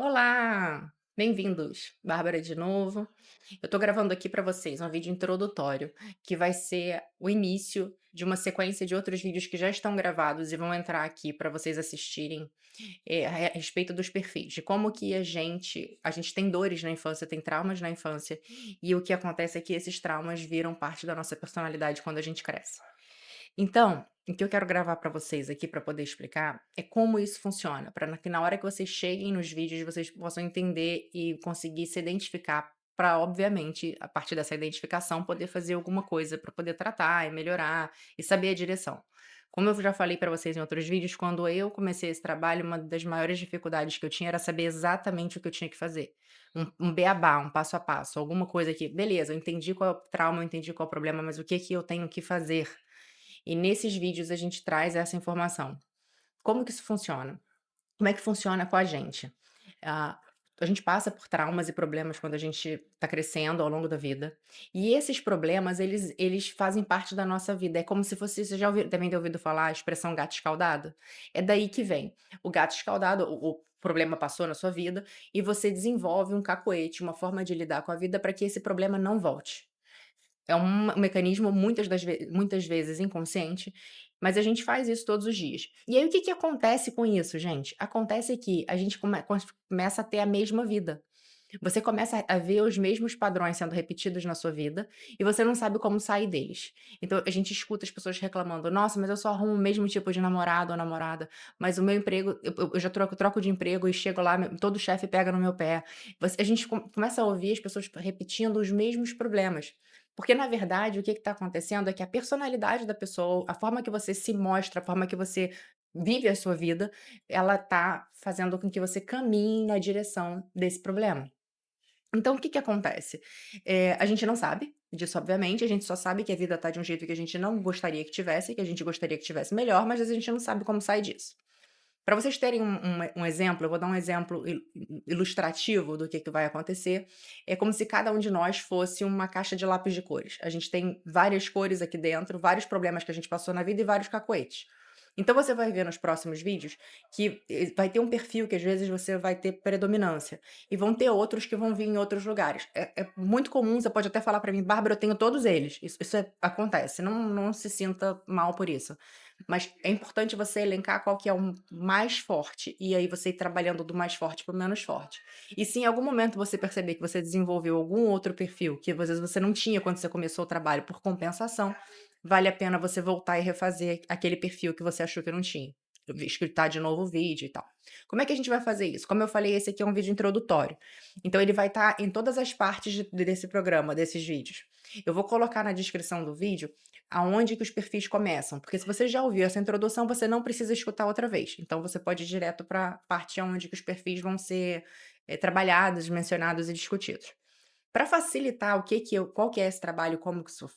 Olá, bem-vindos. Bárbara de novo. Eu tô gravando aqui para vocês um vídeo introdutório, que vai ser o início de uma sequência de outros vídeos que já estão gravados e vão entrar aqui para vocês assistirem, a respeito dos perfis, de como que a gente tem dores na infância, tem traumas na infância, e o que acontece é que esses traumas viram parte da nossa personalidade quando a gente cresce. Então, o que eu quero gravar para vocês aqui para poder explicar é como isso funciona, para que na hora que vocês cheguem nos vídeos vocês possam entender e conseguir se identificar para, obviamente, a partir dessa identificação, poder fazer alguma coisa para poder tratar e melhorar e saber a direção. Como eu já falei para vocês em outros vídeos, quando eu comecei esse trabalho, uma das maiores dificuldades que eu tinha era saber exatamente o que eu tinha que fazer. Um beabá, um passo a passo, alguma coisa que, beleza, eu entendi qual é o trauma, eu entendi qual é o problema, mas o que que eu tenho que fazer? E nesses vídeos a gente traz essa informação. Como que isso funciona? Como é que funciona com a gente? Ah, a gente passa por traumas e problemas quando a gente está crescendo ao longo da vida. E esses problemas, eles fazem parte da nossa vida. É como se fosse. Você já devem ter ouvido falar a expressão gato escaldado? É daí que vem. O gato escaldado, o problema passou na sua vida e você desenvolve um cacoete, uma forma de lidar com a vida para que esse problema não volte. É um mecanismo muitas vezes inconsciente, mas a gente faz isso todos os dias. E aí o que que acontece com isso, gente? Acontece que a gente começa a ter a mesma vida. Você começa a ver os mesmos padrões sendo repetidos na sua vida e você não sabe como sair deles. Então a gente escuta as pessoas reclamando: "Nossa, mas eu só arrumo o mesmo tipo de namorado ou namorada, mas o meu emprego eu já troco de emprego e chego lá, todo chefe pega no meu pé". A gente começa a ouvir as pessoas repetindo os mesmos problemas. Porque na verdade o que está acontecendo é que a personalidade da pessoa, a forma que você se mostra, a forma que você vive a sua vida, ela tá fazendo com que você caminhe na direção desse problema. Então, o que que acontece? A gente não sabe disso, obviamente, a gente só sabe que a vida tá de um jeito que a gente não gostaria que tivesse, que a gente gostaria que tivesse melhor, mas a gente não sabe como sair disso. Para vocês terem um exemplo, eu vou dar um exemplo ilustrativo do que vai acontecer. É como se cada um de nós fosse uma caixa de lápis de cores. A gente tem várias cores aqui dentro, vários problemas que a gente passou na vida e vários cacoetes. Então você vai ver nos próximos vídeos que vai ter um perfil que às vezes você vai ter predominância e vão ter outros que vão vir em outros lugares. É muito comum, você pode até falar para mim: "Bárbara, eu tenho todos eles". Isso acontece, não se sinta mal por isso. Mas é importante você elencar qual que é o mais forte, e aí você ir trabalhando do mais forte para o menos forte. E se em algum momento você perceber que você desenvolveu algum outro perfil que às vezes você não tinha quando você começou o trabalho por compensação, vale a pena você voltar e refazer aquele perfil que você achou que não tinha. Escutar de novo o vídeo e tal. Como é que a gente vai fazer isso? Como eu falei, esse aqui é um vídeo introdutório. Então ele vai estar em todas as partes desse programa, desses vídeos. Eu vou colocar na descrição do vídeo aonde que os perfis começam, porque se você já ouviu essa introdução, você não precisa escutar outra vez. Então você pode ir direto para a parte onde que os perfis vão ser trabalhados, mencionados e discutidos. Para facilitar qual que é esse trabalho, como que isso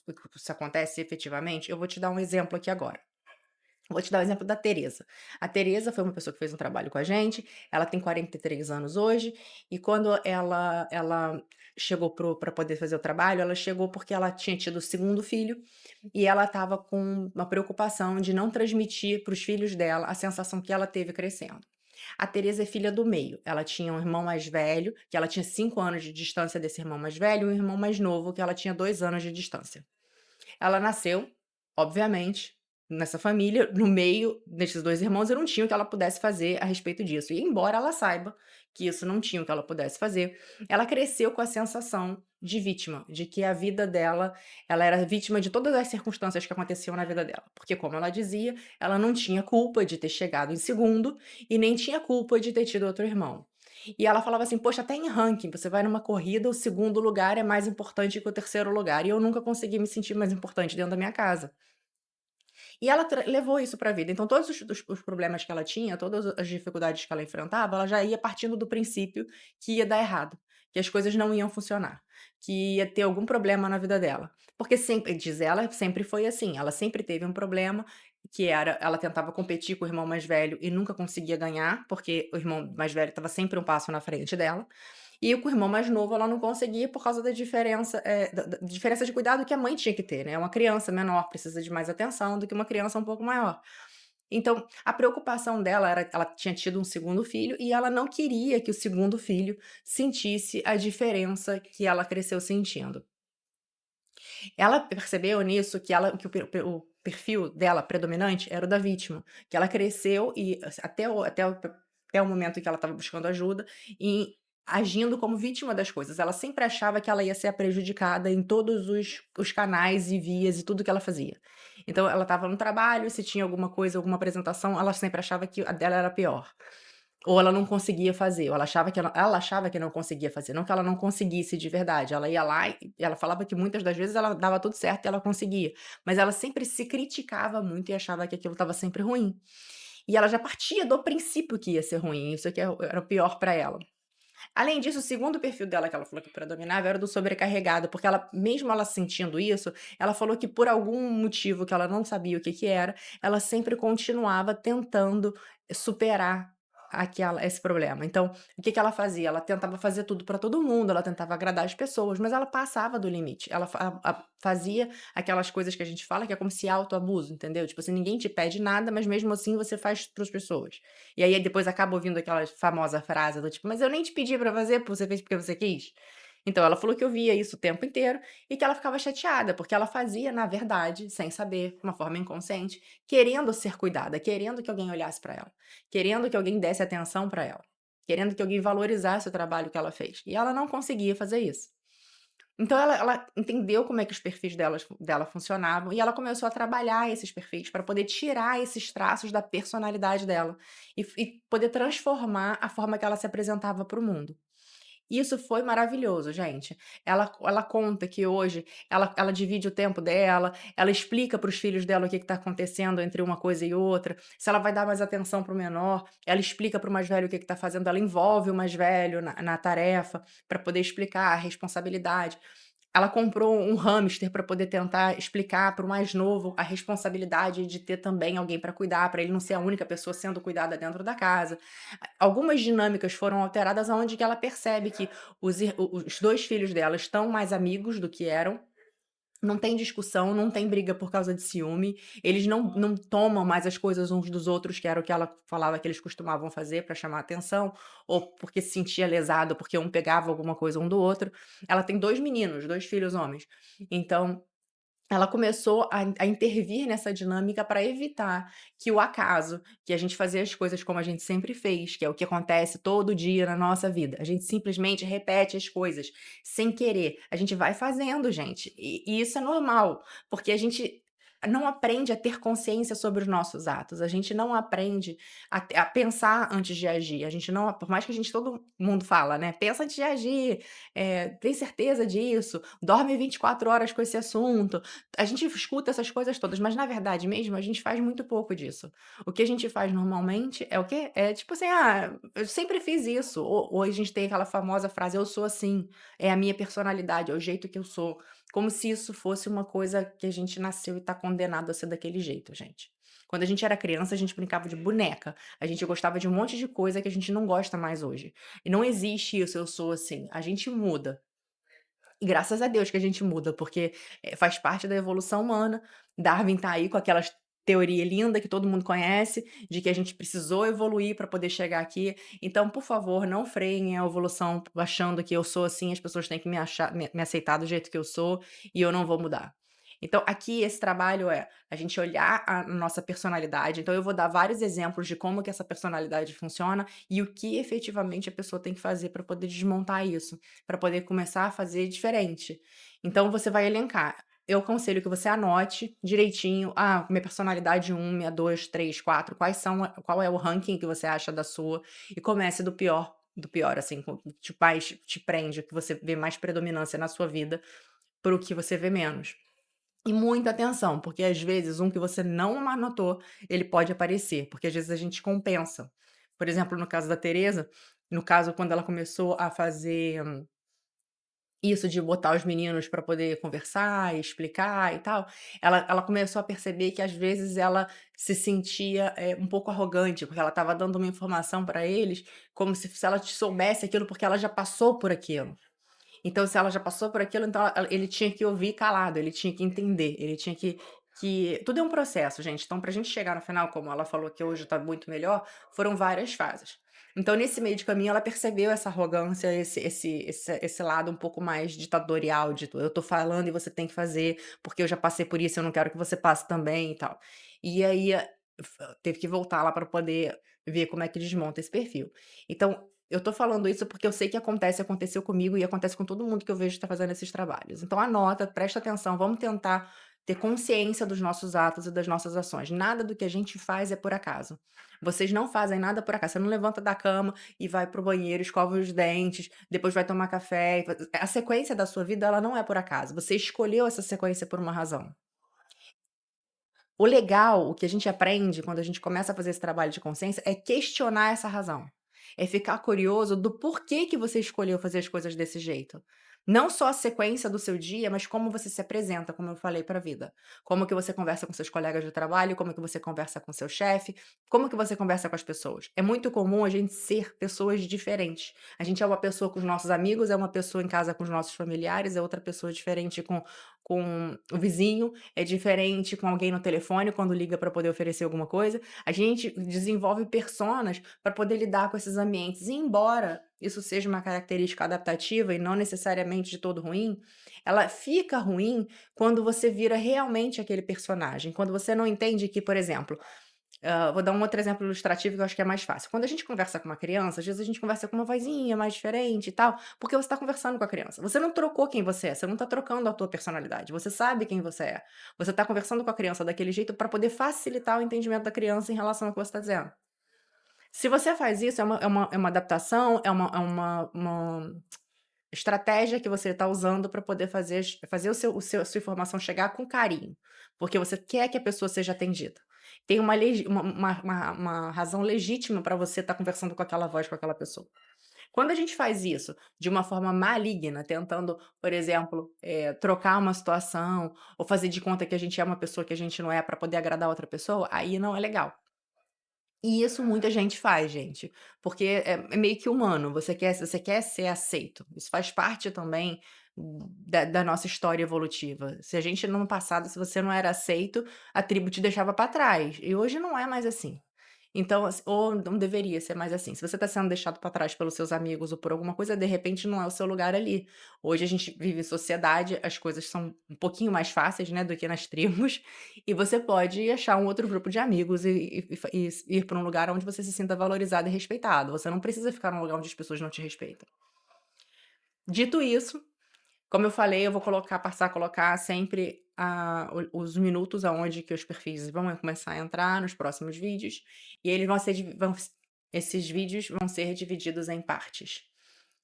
acontece efetivamente, eu vou te dar um exemplo aqui agora. Vou te dar o exemplo da Tereza. A Tereza foi uma pessoa que fez um trabalho com a gente, ela tem 43 anos hoje, e quando ela chegou para poder fazer o trabalho, ela chegou porque ela tinha tido o segundo filho, e ela estava com uma preocupação de não transmitir para os filhos dela a sensação que ela teve crescendo. A Tereza é filha do meio, ela tinha um irmão mais velho, que ela tinha 5 anos de distância desse irmão mais velho, e um irmão mais novo, que ela tinha 2 anos de distância. Ela nasceu, obviamente, nessa família, no meio desses 2 irmãos e não tinha o que ela pudesse fazer a respeito disso. E embora ela saiba que isso não tinha o que ela pudesse fazer, ela cresceu com a sensação de vítima, de que a vida dela, ela era vítima de todas as circunstâncias que aconteciam na vida dela. Porque, como ela dizia, ela não tinha culpa de ter chegado em segundo e nem tinha culpa de ter tido outro irmão. E ela falava assim: "Poxa, até em ranking, você vai numa corrida, o segundo lugar é mais importante que o terceiro lugar, e eu nunca consegui me sentir mais importante dentro da minha casa". E ela levou isso para a vida. Então todos os problemas que ela tinha, todas as dificuldades que ela enfrentava, ela já ia partindo do princípio que ia dar errado, que as coisas não iam funcionar, que ia ter algum problema na vida dela. Porque sempre, diz ela, sempre foi assim, ela sempre teve um problema, que era ela tentava competir com o irmão mais velho e nunca conseguia ganhar, porque o irmão mais velho estava sempre um passo na frente dela. E com o irmão mais novo ela não conseguia por causa da diferença, da diferença de cuidado que a mãe tinha que ter, né, uma criança menor precisa de mais atenção do que uma criança um pouco maior. Então, a preocupação dela era ela tinha tido um segundo filho e ela não queria que o segundo filho sentisse a diferença que ela cresceu sentindo. Ela percebeu nisso que o perfil dela predominante era o da vítima, que ela cresceu e até o momento em que ela estava buscando ajuda e agindo como vítima das coisas. Ela sempre achava que ela ia ser a prejudicada em todos os canais e vias e tudo que ela fazia. Então ela estava no trabalho, se tinha alguma coisa, alguma apresentação, ela sempre achava que a dela era pior. Ou ela não conseguia fazer, ou ela achava que não conseguia fazer, não que ela não conseguisse de verdade, ela ia lá e ela falava que muitas das vezes ela dava tudo certo e ela conseguia, mas ela sempre se criticava muito e achava que aquilo estava sempre ruim. E ela já partia do princípio que ia ser ruim, isso que era o pior para ela. Além disso, o segundo perfil dela que ela falou que predominava era o do sobrecarregado, porque ela mesmo ela sentindo isso, ela falou que por algum motivo que ela não sabia o que que era, ela sempre continuava tentando superar esse problema. Então, o que que ela fazia? Ela tentava fazer tudo para todo mundo, ela tentava agradar as pessoas, mas ela passava do limite. Ela fazia aquelas coisas que a gente fala que é como se autoabuso, entendeu? Tipo assim, ninguém te pede nada, mas mesmo assim você faz para as pessoas. E aí depois acaba ouvindo aquela famosa frase do tipo: "Mas eu nem te pedi pra fazer, pô, você fez porque você quis". Então ela falou que ouvia isso o tempo inteiro e que ela ficava chateada, porque ela fazia, na verdade, sem saber, de uma forma inconsciente, querendo ser cuidada, querendo que alguém olhasse pra ela, querendo que alguém desse atenção pra ela, querendo que alguém valorizasse o trabalho que ela fez. E ela não conseguia fazer isso. Então ela entendeu como é que os perfis dela funcionavam e ela começou a trabalhar esses perfis para poder tirar esses traços da personalidade dela e poder transformar a forma que ela se apresentava para o mundo. Isso foi maravilhoso, gente. Ela conta que hoje ela divide o tempo dela, ela explica para os filhos dela o que está acontecendo entre uma coisa e outra, se ela vai dar mais atenção para o menor, ela explica para o mais velho o que está fazendo, ela envolve o mais velho na tarefa para poder explicar a responsabilidade. Ela comprou um hamster para poder tentar explicar para o mais novo a responsabilidade de ter também alguém para cuidar, para ele não ser a única pessoa sendo cuidada dentro da casa. Algumas dinâmicas foram alteradas aonde que ela percebe que os 2 filhos dela estão mais amigos do que eram, não tem discussão, não tem briga por causa de ciúme, eles não tomam mais as coisas uns dos outros, que era o que ela falava que eles costumavam fazer para chamar atenção, ou porque se sentia lesado, porque um pegava alguma coisa um do outro. Ela tem 2 meninos, 2 filhos homens. Então ela começou a intervir nessa dinâmica para evitar que o acaso, que a gente fazer as coisas como a gente sempre fez, que é o que acontece todo dia na nossa vida, a gente simplesmente repete as coisas sem querer, a gente vai fazendo, gente, e isso é normal, porque a gente não aprende a ter consciência sobre os nossos atos, a gente não aprende a pensar antes de agir, a gente não, por mais que a gente todo mundo fala, né, pensa antes de agir, tem certeza disso, dorme 24 horas com esse assunto, a gente escuta essas coisas todas, mas na verdade mesmo a gente faz muito pouco disso. O que a gente faz normalmente é o quê? É tipo assim: "Ah, eu sempre fiz isso", ou a gente tem aquela famosa frase: "Eu sou assim, é a minha personalidade, é o jeito que eu sou", como se isso fosse uma coisa que a gente nasceu e tá condenado a ser daquele jeito, gente. Quando a gente era criança, a gente brincava de boneca, a gente gostava de um monte de coisa que a gente não gosta mais hoje. E não existe isso, "eu sou assim", a gente muda. E graças a Deus que a gente muda, porque, faz parte da evolução humana. Darwin tá aí com aquelas teoria linda que todo mundo conhece, de que a gente precisou evoluir para poder chegar aqui. Então, por favor, não freiem a evolução achando que eu sou assim, as pessoas têm que me aceitar do jeito que eu sou e eu não vou mudar. Então, aqui esse trabalho é a gente olhar a nossa personalidade. Então, eu vou dar vários exemplos de como que essa personalidade funciona e o que efetivamente a pessoa tem que fazer para poder desmontar isso, para poder começar a fazer diferente. Então você vai elencar. Eu aconselho que você anote direitinho, minha personalidade um, minha 2, 3, 4, qual é o ranking que você acha da sua, e comece do pior, assim, com o que mais te prende, o que você vê mais predominância na sua vida, para o que você vê menos. E muita atenção, porque às vezes um que você não anotou, ele pode aparecer, porque às vezes a gente compensa. Por exemplo, no caso da Teresa, no caso quando ela começou a fazer isso de botar os meninos para poder conversar, e explicar e tal, ela começou a perceber que às vezes ela se sentia, um pouco arrogante, porque ela estava dando uma informação para eles, como se ela soubesse aquilo, porque ela já passou por aquilo. Então, se ela já passou por aquilo, então ele tinha que ouvir calado, ele tinha que entender, ele tinha que que tudo é um processo, gente. Então, pra gente chegar no final, como ela falou que hoje tá muito melhor, foram várias fases. Então, nesse meio de caminho, ela percebeu essa arrogância, esse lado um pouco mais ditatorial de eu tô falando e você tem que fazer, porque eu já passei por isso, eu não quero que você passe também e tal. E aí, teve que voltar lá para poder ver como é que desmonta esse perfil. Então, eu tô falando isso porque eu sei que aconteceu comigo e acontece com todo mundo que eu vejo que tá fazendo esses trabalhos. Então anota, presta atenção, vamos tentar ter consciência dos nossos atos e das nossas ações. Nada do que a gente faz é por acaso. Vocês não fazem nada por acaso. Você não levanta da cama e vai pro banheiro, escova os dentes, depois vai tomar café. A sequência da sua vida, ela não é por acaso. Você escolheu essa sequência por uma razão. O legal, o que a gente aprende quando a gente começa a fazer esse trabalho de consciência é questionar essa razão. É ficar curioso do porquê que você escolheu fazer as coisas desse jeito. Não só a sequência do seu dia, mas como você se apresenta, como eu falei para a vida. Como que você conversa com seus colegas de trabalho, como que você conversa com seu chefe, como que você conversa com as pessoas. É muito comum a gente ser pessoas diferentes. A gente é uma pessoa com os nossos amigos, é uma pessoa em casa com os nossos familiares, é outra pessoa diferente com o vizinho, é diferente com alguém no telefone quando liga para poder oferecer alguma coisa. A gente desenvolve personas para poder lidar com esses ambientes. E embora isso seja uma característica adaptativa e não necessariamente de todo ruim, ela fica ruim quando você vira realmente aquele personagem. Quando você não entende que, por exemplo, vou dar um outro exemplo ilustrativo que eu acho que é mais fácil. Quando a gente conversa com uma criança, às vezes a gente conversa com uma vozinha mais diferente e tal, porque você está conversando com a criança. Você não trocou quem você é, você não está trocando a tua personalidade, você sabe quem você é. Você está conversando com a criança daquele jeito para poder facilitar o entendimento da criança em relação ao que você está dizendo. Se você faz isso, é uma adaptação, é uma estratégia que você está usando para poder fazer a sua informação chegar com carinho, porque você quer que a pessoa seja atendida. Tem uma razão legítima para você estar conversando com aquela voz, com aquela pessoa. Quando a gente faz isso de uma forma maligna, tentando, por exemplo, trocar uma situação ou fazer de conta que a gente é uma pessoa que a gente não é para poder agradar outra pessoa, aí não é legal. E isso muita gente faz, gente, porque é meio que humano, você quer ser aceito, isso faz parte também da nossa história evolutiva. Se a gente no passado, se você não era aceito, a tribo te deixava para trás, e hoje não é mais assim. Então, ou não deveria ser mais assim. Se você está sendo deixado para trás pelos seus amigos ou por alguma coisa, de repente não é o seu lugar ali. Hoje a gente vive em sociedade, as coisas são um pouquinho mais fáceis, né, do que nas tribos, e você pode achar um outro grupo de amigos e ir para um lugar onde você se sinta valorizado e respeitado. Você não precisa ficar num lugar onde as pessoas não te respeitam. Dito isso, como eu falei, eu vou passar a colocar sempre os minutos aonde que os perfis vão começar a entrar nos próximos vídeos, e eles vão ser esses vídeos vão ser divididos em partes.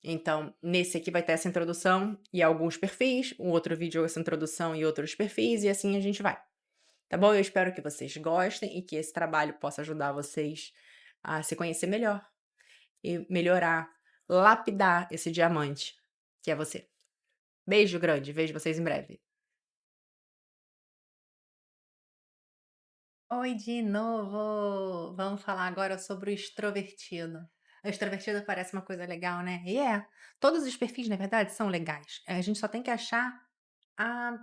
Então, nesse aqui vai ter essa introdução e alguns perfis, um outro vídeo essa introdução e outros perfis, e assim a gente vai. Tá bom? Eu espero que vocês gostem e que esse trabalho possa ajudar vocês a se conhecer melhor e melhorar, lapidar esse diamante que é você. Beijo grande, vejo vocês em breve. Oi de novo! Vamos falar agora sobre o extrovertido. O extrovertido parece uma coisa legal, né? E é. Todos os perfis, na verdade, são legais. A gente só tem que achar a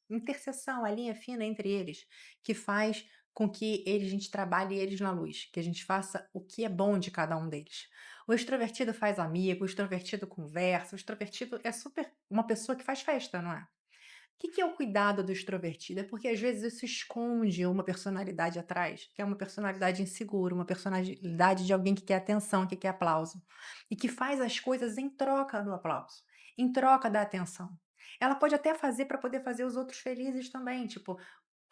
interseção, a linha fina entre eles, que faz com que a gente trabalhe eles na luz, que a gente faça o que é bom de cada um deles. O extrovertido faz amigo, o extrovertido conversa, o extrovertido é super uma pessoa que faz festa, não é? Que é o cuidado do extrovertido? É porque às vezes isso esconde uma personalidade atrás, que é uma personalidade insegura, uma personalidade de alguém que quer atenção, que quer aplauso, e que faz as coisas em troca do aplauso, em troca da atenção. Ela pode até fazer para poder fazer os outros felizes também, tipo,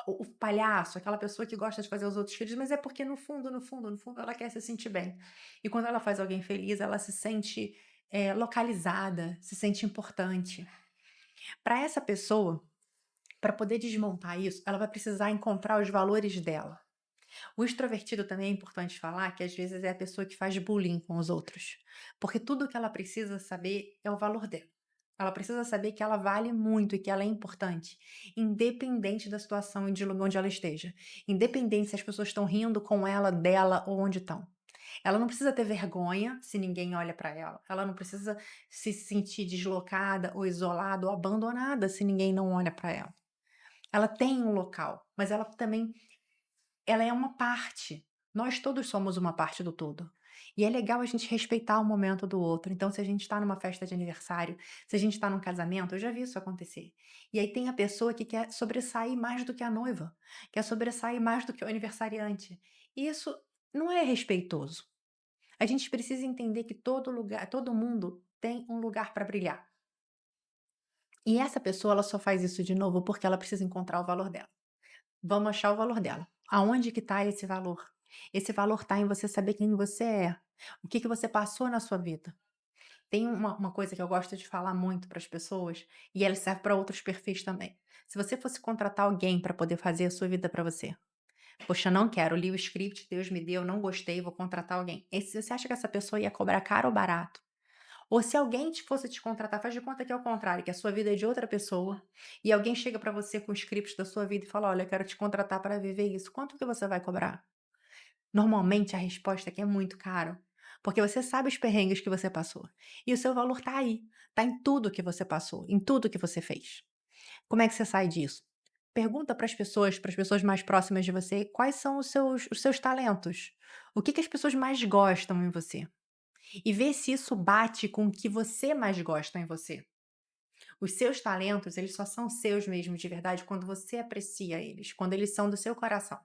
o palhaço, aquela pessoa que gosta de fazer os outros felizes, mas é porque no fundo, no fundo, no fundo, ela quer se sentir bem. E quando ela faz alguém feliz, ela se sente localizada, se sente importante. Para essa pessoa, para poder desmontar isso, ela vai precisar encontrar os valores dela. O extrovertido também é importante falar que às vezes é a pessoa que faz bullying com os outros, porque tudo que ela precisa saber é o valor dela. Ela precisa saber que ela vale muito e que ela é importante, independente da situação e de lugar onde ela esteja. Independente se as pessoas estão rindo com ela, dela ou onde estão. Ela não precisa ter vergonha se ninguém olha para ela. Ela não precisa se sentir deslocada ou isolada ou abandonada se ninguém não olha para ela. Ela tem um local, mas ela também ela é uma parte. Nós todos somos uma parte do todo. E é legal a gente respeitar o momento do outro. Então, se a gente está numa festa de aniversário, se a gente está num casamento, eu já vi isso acontecer. E aí tem a pessoa que quer sobressair mais do que a noiva, quer sobressair mais do que o aniversariante. E isso não é respeitoso. A gente precisa entender que todo lugar, todo mundo tem um lugar para brilhar. E essa pessoa, ela só faz isso de novo porque ela precisa encontrar o valor dela. Vamos achar o valor dela. Aonde que está esse valor? Esse valor está em você saber quem você é, o que que você passou na sua vida. Tem uma coisa que eu gosto de falar muito para as pessoas, e ela serve para outros perfis também. Se você fosse contratar alguém para poder fazer a sua vida para você, poxa, não quero, li o script, Deus me deu, não gostei, vou contratar alguém. Você acha que essa pessoa ia cobrar caro ou barato? Ou se alguém fosse te contratar, faz de conta que é o contrário, que a sua vida é de outra pessoa, e alguém chega para você com o script da sua vida e fala: "Olha, eu quero te contratar para viver isso, quanto que você vai cobrar?". Normalmente a resposta é que é muito caro, porque você sabe os perrengues que você passou, e o seu valor tá aí, tá em tudo que você passou, em tudo que você fez. Como é que você sai disso? Pergunta para as pessoas mais próximas de você, quais são os seus talentos. O que que as pessoas mais gostam em você? E vê se isso bate com o que você mais gosta em você. Os seus talentos, eles só são seus mesmo de verdade quando você aprecia eles, quando eles são do seu coração.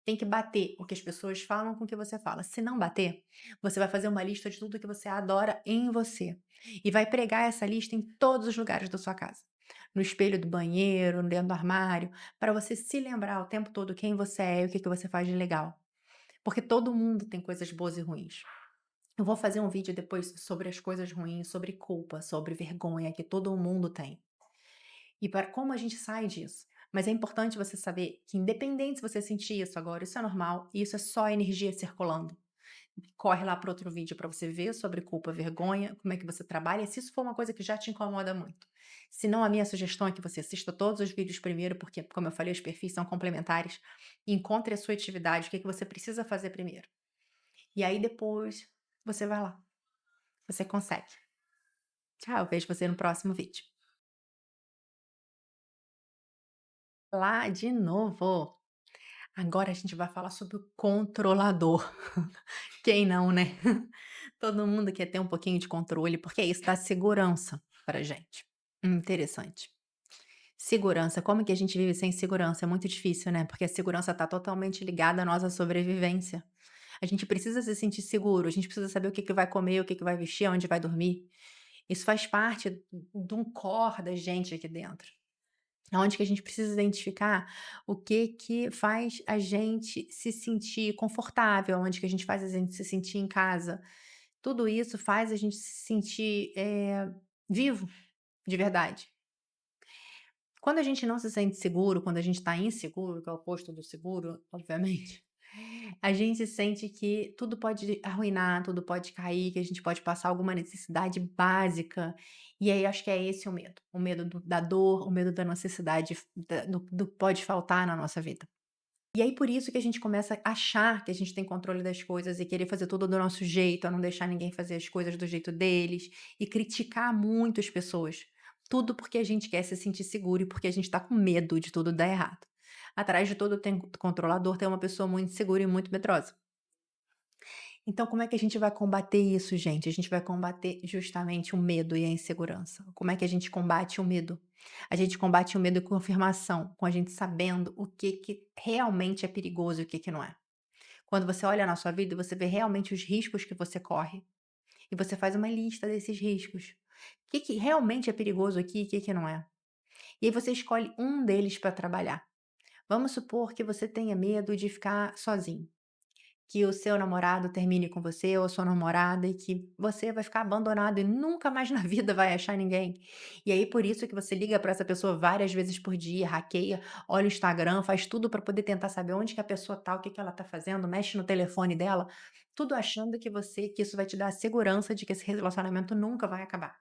Tem que bater o que as pessoas falam com o que você fala. Se não bater, você vai fazer uma lista de tudo que você adora em você. E vai pregar essa lista em todos os lugares da sua casa. No espelho do banheiro, dentro do armário, para você se lembrar o tempo todo quem você é e o que que você faz de legal. Porque todo mundo tem coisas boas e ruins. Eu vou fazer um vídeo depois sobre as coisas ruins, sobre culpa, sobre vergonha que todo mundo tem. E para como a gente sai disso. Mas é importante você saber que independente se você sentir isso agora, isso é normal, e isso é só energia circulando. Corre lá para outro vídeo para você ver sobre culpa, vergonha, como é que você trabalha, se isso for uma coisa que já te incomoda muito. Se não, a minha sugestão é que você assista todos os vídeos primeiro, porque, como eu falei, os perfis são complementares. E encontre a sua atividade, o que é que você precisa fazer primeiro. E aí depois você vai lá. Você consegue. Tchau, vejo você no próximo vídeo. Lá de novo. Agora a gente vai falar sobre o controlador. Quem não, né? Todo mundo quer ter um pouquinho de controle, porque isso dá segurança pra gente. Interessante. Segurança, como que a gente vive sem segurança? É muito difícil, né? Porque a segurança está totalmente ligada à nossa sobrevivência. A gente precisa se sentir seguro, a gente precisa saber o que que vai comer, o que que vai vestir, onde vai dormir. Isso faz parte de um core da gente aqui dentro. Onde que a gente precisa identificar o que que faz a gente se sentir confortável, onde que a gente faz a gente se sentir em casa. Tudo isso faz a gente se sentir, vivo, de verdade. Quando a gente não se sente seguro, quando a gente está inseguro, que é o oposto do seguro, obviamente, a gente sente que tudo pode arruinar, tudo pode cair, que a gente pode passar alguma necessidade básica. E aí acho que é esse o medo da dor, o medo da necessidade, do pode faltar na nossa vida. E aí por isso que a gente começa a achar que a gente tem controle das coisas e querer fazer tudo do nosso jeito, a não deixar ninguém fazer as coisas do jeito deles e criticar muito as pessoas. Tudo porque a gente quer se sentir seguro e porque a gente tá com medo de tudo dar errado. Atrás de todo controlador tem uma pessoa muito segura e muito medrosa. Então, como é que a gente vai combater isso, gente? A gente vai combater justamente o medo e a insegurança. Como é que a gente combate o medo? A gente combate o medo com afirmação, com a gente sabendo o que que realmente é perigoso e o que que não é. Quando você olha na sua vida e você vê realmente os riscos que você corre, e você faz uma lista desses riscos. O que que realmente é perigoso aqui e o que que não é? E aí você escolhe um deles para trabalhar. Vamos supor que você tenha medo de ficar sozinho. Que o seu namorado termine com você ou a sua namorada e que você vai ficar abandonado e nunca mais na vida vai achar ninguém. E aí por isso que você liga para essa pessoa várias vezes por dia, hackeia, olha o Instagram, faz tudo para poder tentar saber onde que a pessoa tá, o que que ela tá fazendo, mexe no telefone dela, tudo achando que isso vai te dar a segurança de que esse relacionamento nunca vai acabar.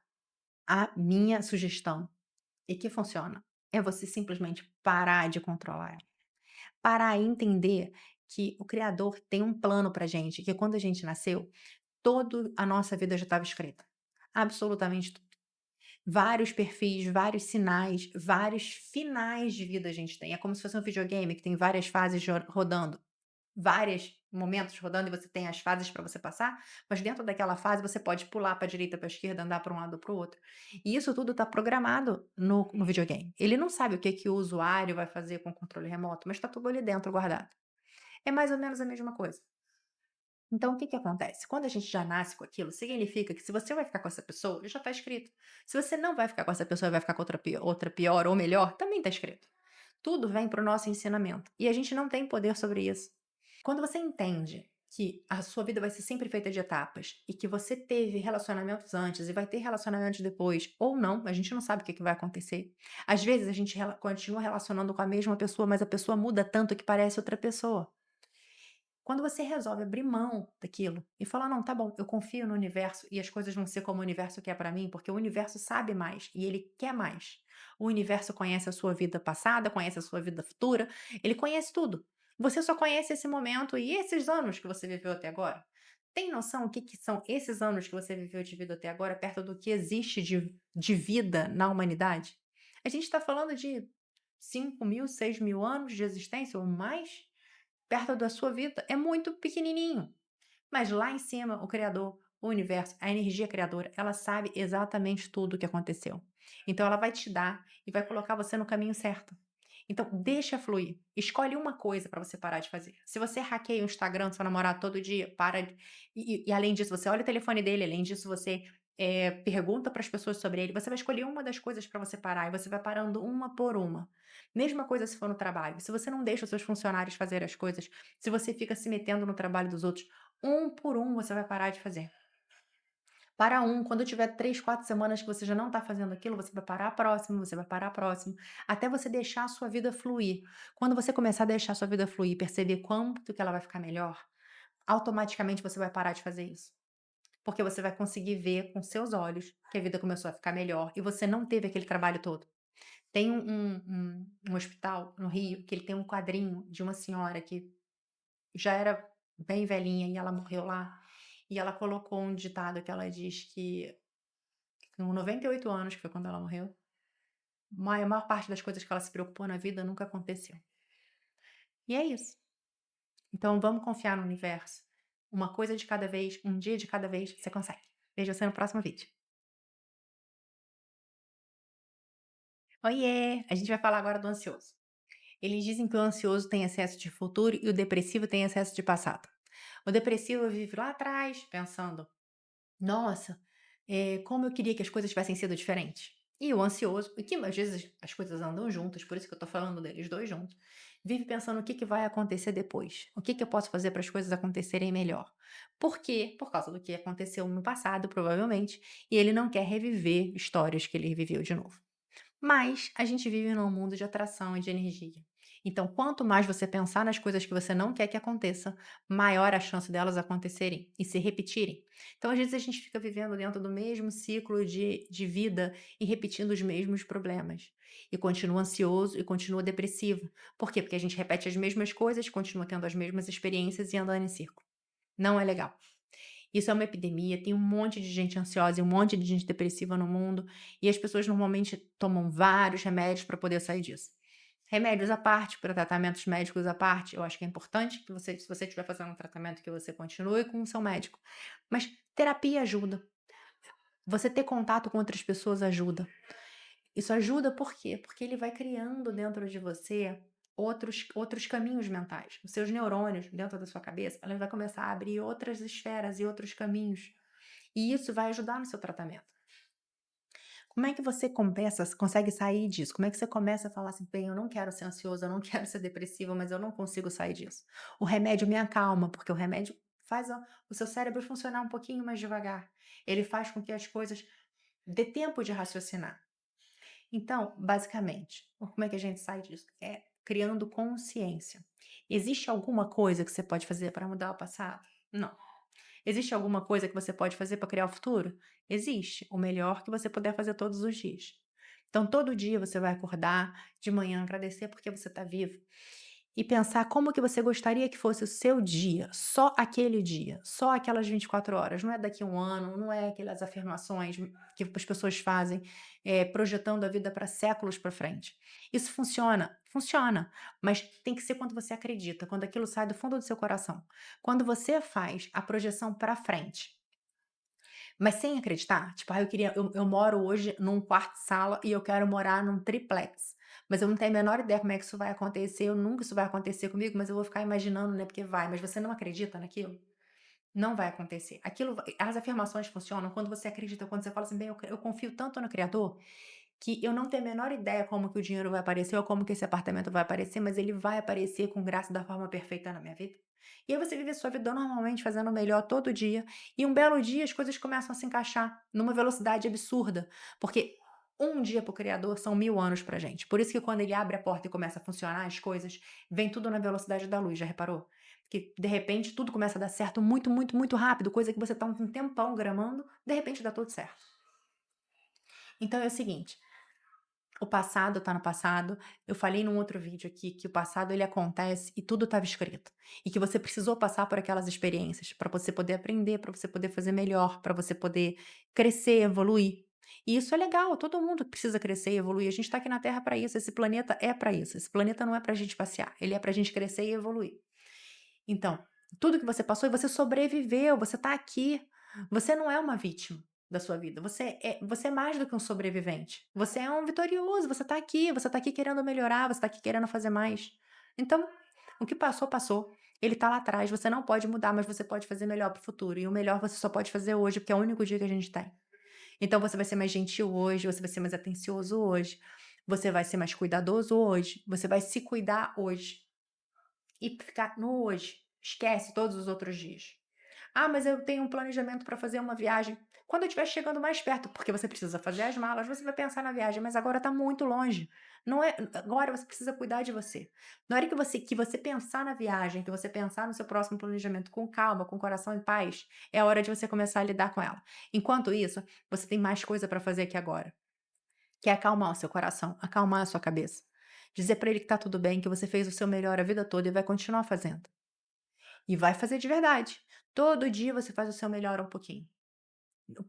A minha sugestão, e que funciona, é você simplesmente parar de controlar ela. Parar e entender que o criador tem um plano pra gente, que quando a gente nasceu, toda a nossa vida já estava escrita. Absolutamente tudo. Vários perfis, vários sinais, vários finais de vida a gente tem. É como se fosse um videogame que tem várias fases rodando, vários momentos rodando e você tem as fases para você passar, mas dentro daquela fase você pode pular para a direita, para a esquerda, andar para um lado ou para o outro. E isso tudo está programado no videogame. Ele não sabe o que que o usuário vai fazer com o controle remoto, mas está tudo ali dentro guardado. É mais ou menos a mesma coisa. Então, o que que acontece? Quando a gente já nasce com aquilo, significa que se você vai ficar com essa pessoa, já está escrito. Se você não vai ficar com essa pessoa e vai ficar com outra pior ou melhor, também está escrito. Tudo vem para o nosso ensinamento. E a gente não tem poder sobre isso. Quando você entende que a sua vida vai ser sempre feita de etapas e que você teve relacionamentos antes e vai ter relacionamentos depois, ou não, a gente não sabe o que que vai acontecer. Às vezes a gente continua relacionando com a mesma pessoa, mas a pessoa muda tanto que parece outra pessoa. Quando você resolve abrir mão daquilo e falar: "Não, tá bom, eu confio no universo e as coisas vão ser como o universo quer pra mim", porque o universo sabe mais e ele quer mais. O universo conhece a sua vida passada, conhece a sua vida futura, ele conhece tudo. Você só conhece esse momento e esses anos que você viveu até agora. Tem noção o que que são esses anos que você viveu de vida até agora perto do que existe de vida na humanidade? A gente está falando de 5.000, 6.000 anos de existência ou mais? Perto da sua vida é muito pequenininho. Mas lá em cima, o Criador, o universo, a energia criadora, ela sabe exatamente tudo o que aconteceu. Então ela vai te dar e vai colocar você no caminho certo. Então deixa fluir. Escolhe uma coisa para você parar de fazer. Se você hackeia o Instagram do seu namorado todo dia, para e além disso você olha o telefone dele, além disso você pergunta para as pessoas sobre ele, você vai escolher uma das coisas para você parar e você vai parando uma por uma. Mesma coisa se for no trabalho. Se você não deixa os seus funcionários fazer as coisas, se você fica se metendo no trabalho dos outros, um por um você vai parar de fazer. Para um, quando tiver 3, 4 semanas que você já não está fazendo aquilo, você vai parar próximo, você vai parar próximo, até você deixar a sua vida fluir. Quando você começar a deixar a sua vida fluir, perceber quanto que ela vai ficar melhor, automaticamente você vai parar de fazer isso. Porque você vai conseguir ver com seus olhos que a vida começou a ficar melhor e você não teve aquele trabalho todo. Tem um hospital no Rio que ele tem um quadrinho de uma senhora que já era bem velhinha e ela morreu lá. E ela colocou um ditado que ela diz que com 98 anos, que foi quando ela morreu, a maior parte das coisas que ela se preocupou na vida nunca aconteceu. E é isso. Então vamos confiar no universo. Uma coisa de cada vez, um dia de cada vez, você consegue. Vejo você no próximo vídeo. Oiê! A gente vai falar agora do ansioso. Eles dizem que o ansioso tem excesso de futuro e o depressivo tem excesso de passado. O depressivo vive lá atrás, pensando: nossa, como eu queria que as coisas tivessem sido diferentes. E o ansioso, e que às vezes as coisas andam juntas, por isso que eu tô falando deles dois juntos, vive pensando o que que vai acontecer depois. O que que eu posso fazer para as coisas acontecerem melhor. Por quê? Por causa do que aconteceu no passado, provavelmente, e ele não quer reviver histórias que ele viveu de novo. Mas a gente vive num mundo de atração e de energia. Então, quanto mais você pensar nas coisas que você não quer que aconteça, maior a chance delas acontecerem e se repetirem. Então, às vezes, a gente fica vivendo dentro do mesmo ciclo de vida e repetindo os mesmos problemas. E continua ansioso e continua depressivo. Por quê? Porque a gente repete as mesmas coisas, continua tendo as mesmas experiências e andando em círculo. Não é legal. Isso é uma epidemia, tem um monte de gente ansiosa e um monte de gente depressiva no mundo, e as pessoas normalmente tomam vários remédios para poder sair disso. Remédios à parte, para tratamentos médicos à parte, eu acho que é importante que você, se você estiver fazendo um tratamento, que você continue com o seu médico. Mas terapia ajuda. Você ter contato com outras pessoas ajuda. Isso ajuda por quê? Porque ele vai criando dentro de você outros caminhos mentais. Os seus neurônios dentro da sua cabeça, ela vai começar a abrir outras esferas e outros caminhos. E isso vai ajudar no seu tratamento. Como é que você consegue sair disso? Como é que você começa a falar assim: "Bem, eu não quero ser ansioso, eu não quero ser depressiva, mas eu não consigo sair disso". O remédio me acalma, porque o remédio faz o seu cérebro funcionar um pouquinho mais devagar. Ele faz com que as coisas dê tempo de raciocinar. Então, basicamente, como é que a gente sai disso? É criando consciência. Existe alguma coisa que você pode fazer para mudar o passado? Não. Existe alguma coisa que você pode fazer para criar o futuro? Existe. O melhor que você puder fazer todos os dias. Então, todo dia você vai acordar de manhã, agradecer porque você está vivo. e pensar como que você gostaria que fosse o seu dia, só aquele dia, só aquelas 24 horas, não é daqui a um ano, não é aquelas afirmações que as pessoas fazem, projetando a vida para séculos para frente. Isso funciona? Funciona, mas tem que ser quando você acredita, quando aquilo sai do fundo do seu coração. Quando você faz a projeção para frente, mas sem acreditar, tipo: "Ah, eu moro hoje num quarto-sala e eu quero morar num triplex", mas eu não tenho a menor ideia como é que isso vai acontecer, eu nunca isso vai acontecer comigo, mas eu vou ficar imaginando, né, porque vai, mas você não acredita naquilo, não vai acontecer. Aquilo vai as afirmações funcionam quando você acredita, quando você fala assim: "Bem, eu confio tanto no criador, que eu não tenho a menor ideia como que o dinheiro vai aparecer ou como que esse apartamento vai aparecer, mas ele vai aparecer com graça da forma perfeita na minha vida". E aí você vive a sua vida normalmente, fazendo o melhor todo dia, e um belo dia as coisas começam a se encaixar numa velocidade absurda, porque um dia para o criador são 1000 anos pra gente. Por isso que quando ele abre a porta e começa a funcionar as coisas, vem tudo na velocidade da luz, já reparou? Que de repente tudo começa a dar certo muito, muito, muito rápido, coisa que você tá um tempão gramando, de repente dá tudo certo. Então é o seguinte, o passado tá no passado. Eu falei num outro vídeo aqui que o passado ele acontece e tudo estava escrito. E que você precisou passar por aquelas experiências para você poder aprender, para você poder fazer melhor, para você poder crescer, evoluir. E isso é legal, todo mundo precisa crescer e evoluir. A gente tá aqui na Terra para isso, esse planeta é para isso. Esse planeta não é pra gente passear, ele é pra gente crescer e evoluir. Então, tudo que você passou e você sobreviveu, você tá aqui. Você não é uma vítima da sua vida, você é mais do que um sobrevivente. Você é um vitorioso, você tá aqui querendo melhorar, você tá aqui querendo fazer mais. Então, o que passou, passou. Ele tá lá atrás, você não pode mudar, mas você pode fazer melhor para o futuro. E o melhor você só pode fazer hoje, porque é o único dia que a gente tem. Então você vai ser mais gentil hoje, você vai ser mais atencioso hoje, você vai ser mais cuidadoso hoje, você vai se cuidar hoje. E ficar no hoje. Esquece todos os outros dias. "Ah, mas eu tenho um planejamento para fazer uma viagem". Quando eu estiver chegando mais perto, porque você precisa fazer as malas, você vai pensar na viagem, mas agora está muito longe. Não é agora você precisa cuidar de você. Na hora que você pensar na viagem, que você pensar no seu próximo planejamento com calma, com o coração em paz, é a hora de você começar a lidar com ela. Enquanto isso, você tem mais coisa para fazer aqui agora. Que é acalmar o seu coração, acalmar a sua cabeça. Dizer para ele que tá tudo bem, que você fez o seu melhor a vida toda e vai continuar fazendo. E vai fazer de verdade. Todo dia você faz o seu melhor um pouquinho.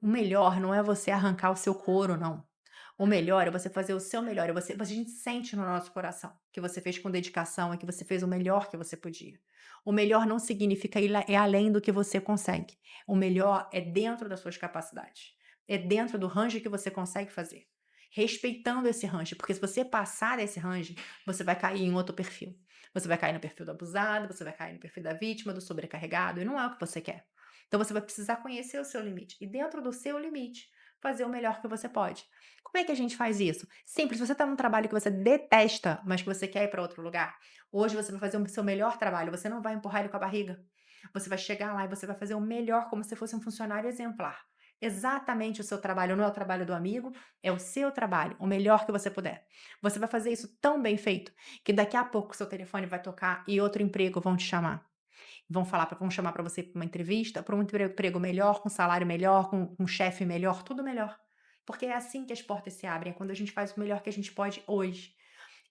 O melhor não é você arrancar o seu couro, não. O melhor é você fazer o seu melhor. A gente sente no nosso coração que você fez com dedicação e que você fez o melhor que você podia. O melhor não significa é além do que você consegue. O melhor é dentro das suas capacidades. É dentro do range que você consegue fazer. Respeitando esse range, porque se você passar desse range, você vai cair em outro perfil. Você vai cair no perfil do abusado, você vai cair no perfil da vítima, do sobrecarregado, e não é o que você quer. Então você vai precisar conhecer o seu limite e dentro do seu limite, fazer o melhor que você pode. Como é que a gente faz isso? Simples, você está num trabalho que você detesta, mas que você quer ir para outro lugar. Hoje você vai fazer o seu melhor trabalho, você não vai empurrar ele com a barriga. Você vai chegar lá e você vai fazer o melhor como se fosse um funcionário exemplar. Exatamente o seu trabalho, não é o trabalho do amigo, é o seu trabalho, o melhor que você puder. Você vai fazer isso tão bem feito que daqui a pouco o seu telefone vai tocar e outro emprego vão te chamar. Vão chamar para você para uma entrevista, para um emprego melhor, com salário melhor, com um chefe melhor, tudo melhor. Porque é assim que as portas se abrem, é quando a gente faz o melhor que a gente pode hoje.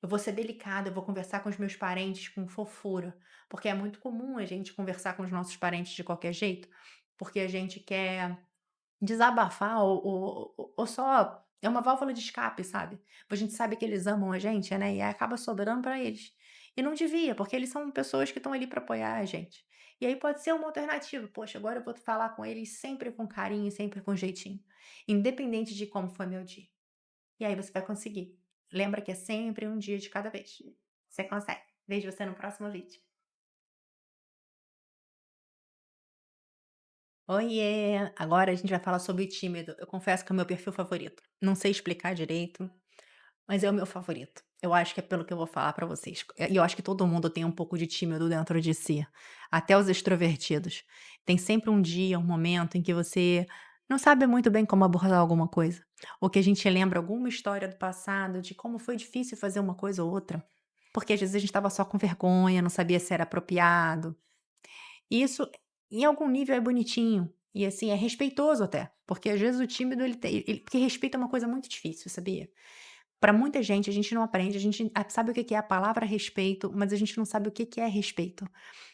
Eu vou ser delicada, eu vou conversar com os meus parentes com fofura, porque é muito comum a gente conversar com os nossos parentes de qualquer jeito, porque a gente quer desabafar ou só é uma válvula de escape, sabe. A gente sabe que eles amam a gente, né, e aí acaba sobrando pra eles. E não devia, porque eles são pessoas que estão ali pra apoiar a gente. E aí pode ser uma alternativa: "Poxa, agora eu vou falar com eles sempre com carinho, sempre com jeitinho, independente de como foi meu dia". E aí você vai conseguir. Lembra que é sempre um dia de cada vez. Você consegue. Vejo você no próximo vídeo. Oiê! Agora a gente vai falar sobre tímido. Eu confesso que é o meu perfil favorito. Não sei explicar direito, mas é o meu favorito. Eu acho que é pelo que eu vou falar pra vocês. E eu acho que todo mundo tem um pouco de tímido dentro de si, até os extrovertidos. Tem sempre um dia, um momento em que você não sabe muito bem como abordar alguma coisa, ou que a gente lembra alguma história do passado de como foi difícil fazer uma coisa ou outra, porque às vezes a gente estava só com vergonha, não sabia se era apropriado. E isso, em algum nível, é bonitinho e, assim, é respeitoso até, porque às vezes o tímido porque respeito é uma coisa muito difícil, sabia? Para muita gente, a gente não aprende, a gente sabe o que que é a palavra respeito, mas a gente não sabe o que que é respeito.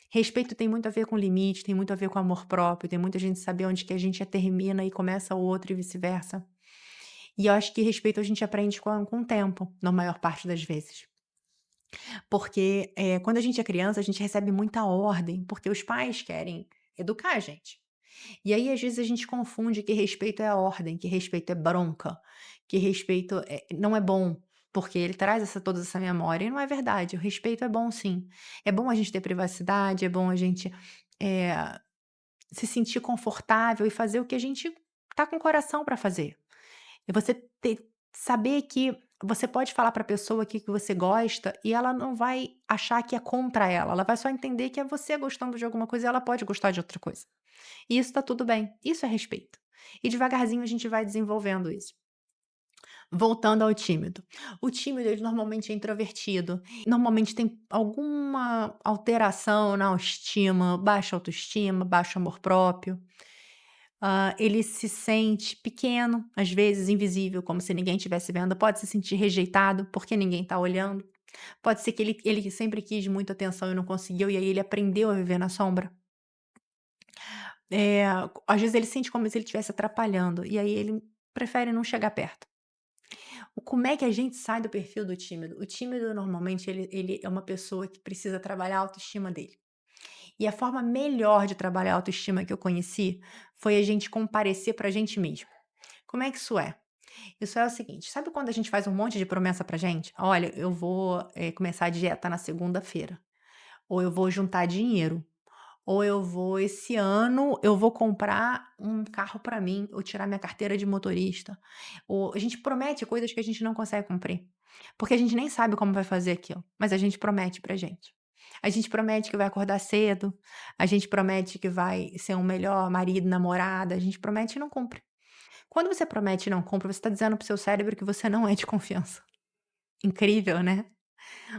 Respeito tem muito a ver com limite, tem muito a ver com amor próprio, tem muita gente saber onde que a gente termina e começa o outro e vice-versa. E eu acho que respeito a gente aprende com o tempo, na maior parte das vezes. Porque, quando a gente é criança, a gente recebe muita ordem, porque os pais querem educar a gente. E aí, às vezes, a gente confunde que respeito é ordem, que respeito é bronca, que respeito não é bom, porque ele traz toda essa memória, e não é verdade. O respeito é bom sim. É bom a gente ter privacidade, é bom a gente eh, se sentir confortável e fazer o que a gente tá com o coração para fazer. E você saber que você pode falar para a pessoa aquilo que você gosta e ela não vai achar que é contra ela vai só entender que é você gostando de alguma coisa e ela pode gostar de outra coisa. E isso tá tudo bem, isso é respeito. E devagarzinho a gente vai desenvolvendo isso. Voltando ao tímido. O tímido, ele normalmente é introvertido, normalmente tem alguma alteração na autoestima, baixo amor próprio. Ele se sente pequeno, às vezes invisível, como se ninguém estivesse vendo, pode se sentir rejeitado porque ninguém está olhando. Pode ser que ele sempre quis muita atenção e não conseguiu, e aí ele aprendeu a viver na sombra. Eh, Às vezes ele sente como se ele estivesse atrapalhando, e aí ele prefere não chegar perto. Como é que a gente sai do perfil do tímido? O tímido, normalmente, ele é uma pessoa que precisa trabalhar a autoestima dele. E a forma melhor de trabalhar a autoestima que eu conheci foi a gente comparecer pra gente mesmo. Como é que isso é? Isso é o seguinte, sabe quando a gente faz um monte de promessa pra gente? Olha, eu vou, começar a dieta na segunda-feira, ou eu vou juntar dinheiro, ou eu vou esse ano eu vou comprar um carro pra mim, ou tirar minha carteira de motorista. Ou a gente promete coisas que a gente não consegue cumprir, porque a gente nem sabe como vai fazer aquilo, mas a gente promete pra gente. A gente promete que vai acordar cedo, a gente promete que vai ser um melhor marido, namorada, a gente promete e não cumpre. Quando você promete e não cumpre, você está dizendo para o seu cérebro que você não é de confiança. Incrível, né?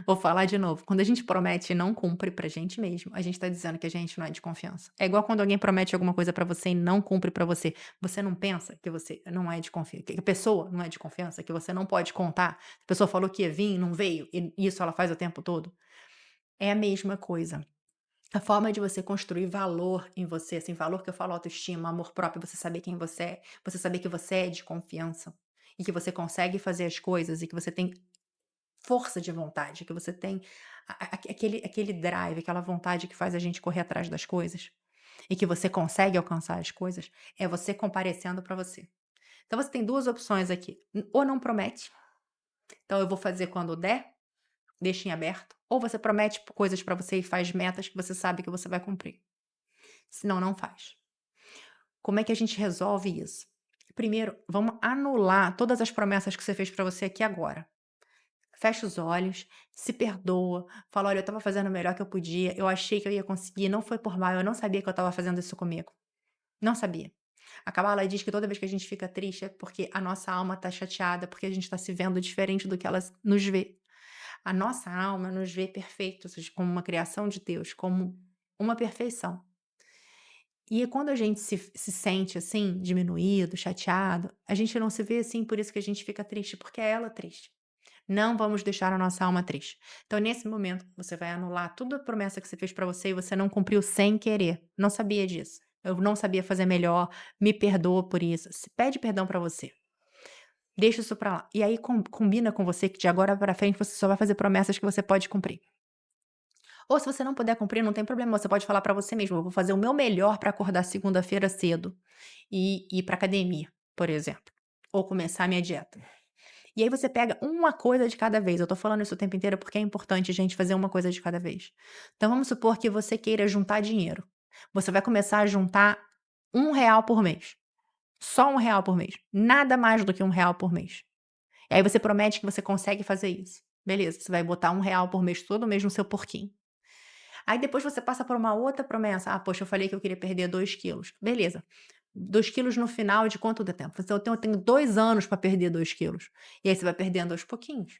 Vou falar de novo. Quando a gente promete e não cumpre pra gente mesmo, a gente tá dizendo que a gente não é de confiança. É igual quando alguém promete alguma coisa pra você e não cumpre pra você. Você não pensa que você não é de confiança, que a pessoa não é de confiança, que você não pode contar. A pessoa falou que ia vir, não veio, e isso ela faz o tempo todo. É a mesma coisa. A forma de você construir valor em você, assim, valor que eu falo autoestima, amor próprio, você saber quem você é, você saber que você é de confiança e que você consegue fazer as coisas e que você tem força de vontade, que você tem aquele drive, aquela vontade que faz a gente correr atrás das coisas, e que você consegue alcançar as coisas, é você comparecendo para você. Então você tem 2 opções aqui, ou não promete, então eu vou fazer quando der, deixa em aberto, ou você promete coisas para você e faz metas que você sabe que você vai cumprir, senão não faz. Como é que a gente resolve isso? Primeiro, vamos anular todas as promessas que você fez para você aqui agora. Fecha os olhos, se perdoa, fala: "Olha, eu estava fazendo o melhor que eu podia, eu achei que eu ia conseguir, não foi por mal, eu não sabia que eu estava fazendo isso comigo, não sabia". A Kabbalah diz que toda vez que a gente fica triste é porque a nossa alma está chateada, porque a gente está se vendo diferente do que ela nos vê. A nossa alma nos vê perfeitos, ou seja, como uma criação de Deus, como uma perfeição. E quando a gente se sente assim, diminuído, chateado, a gente não se vê assim, por isso que a gente fica triste, porque é ela triste. Não vamos deixar a nossa alma triste. Então, nesse momento, você vai anular toda a promessa que você fez pra você e você não cumpriu sem querer. Não sabia disso. Eu não sabia fazer melhor. Me perdoa por isso. Se pede perdão pra você. Deixa isso pra lá. E aí combina com você que de agora pra frente você só vai fazer promessas que você pode cumprir. Ou se você não puder cumprir, não tem problema. Você pode falar pra você mesmo: "Eu vou fazer o meu melhor pra acordar segunda-feira cedo e ir pra academia", por exemplo, ou começar a minha dieta. E aí você pega uma coisa de cada vez. Eu tô falando isso o tempo inteiro porque é importante a gente fazer uma coisa de cada vez. Então vamos supor que você queira juntar dinheiro. Você vai começar a juntar R$ 1 por mês. Só R$ 1 por mês. Nada mais do que R$ 1 por mês. E aí você promete que você consegue fazer isso. Beleza, você vai botar R$ 1 por mês todo mês no seu porquinho. Aí depois você passa por uma outra promessa. Ah, poxa, eu falei que eu queria perder 2 quilos. Beleza. 2 quilos no final de quanto de tempo? Então eu tenho 2 anos para perder 2 quilos. E aí você vai perdendo aos pouquinhos.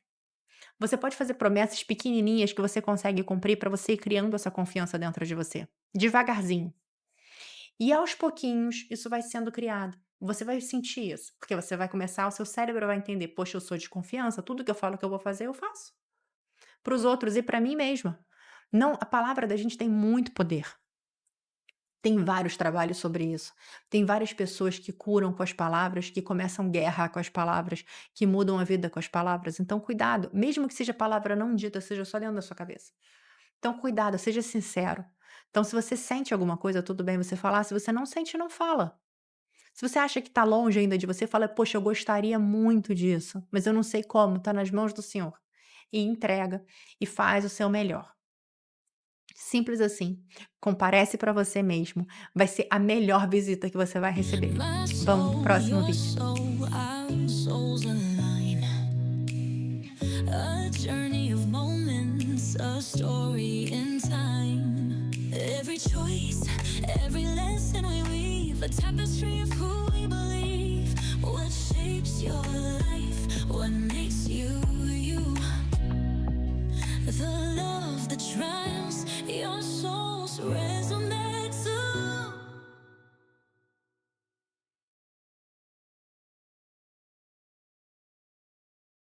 Você pode fazer promessas pequenininhas que você consegue cumprir para você ir criando essa confiança dentro de você, devagarzinho. E aos pouquinhos isso vai sendo criado. você vai sentir isso, porque você vai começar o seu cérebro vai entender: "Poxa, eu sou de confiança, tudo que eu falo que eu vou fazer, eu faço". Para os outros e para mim mesma. Não, a palavra da gente tem muito poder. Tem vários trabalhos sobre isso. Tem várias pessoas que curam com as palavras, que começam guerra com as palavras, que mudam a vida com as palavras. Então, cuidado, mesmo que seja palavra não dita, seja só dentro da sua cabeça. Então, cuidado, seja sincero. Então, se você sente alguma coisa, tudo bem você falar. Se você não sente, não fala. Se você acha que está longe ainda de você, fala: "Poxa, eu gostaria muito disso, mas eu não sei como, está nas mãos do Senhor". E entrega e faz o seu melhor. Simples assim. Comparece para você mesmo. Vai ser a melhor visita que você vai receber. My Vamos para o soul, próximo your vídeo. soul, our souls align. A journey of moments, a story in time. Every choice, every lesson we weave, a tapestry of who we believe. What shapes your life? What makes you you? The love, the triumphs, your soul's resonance.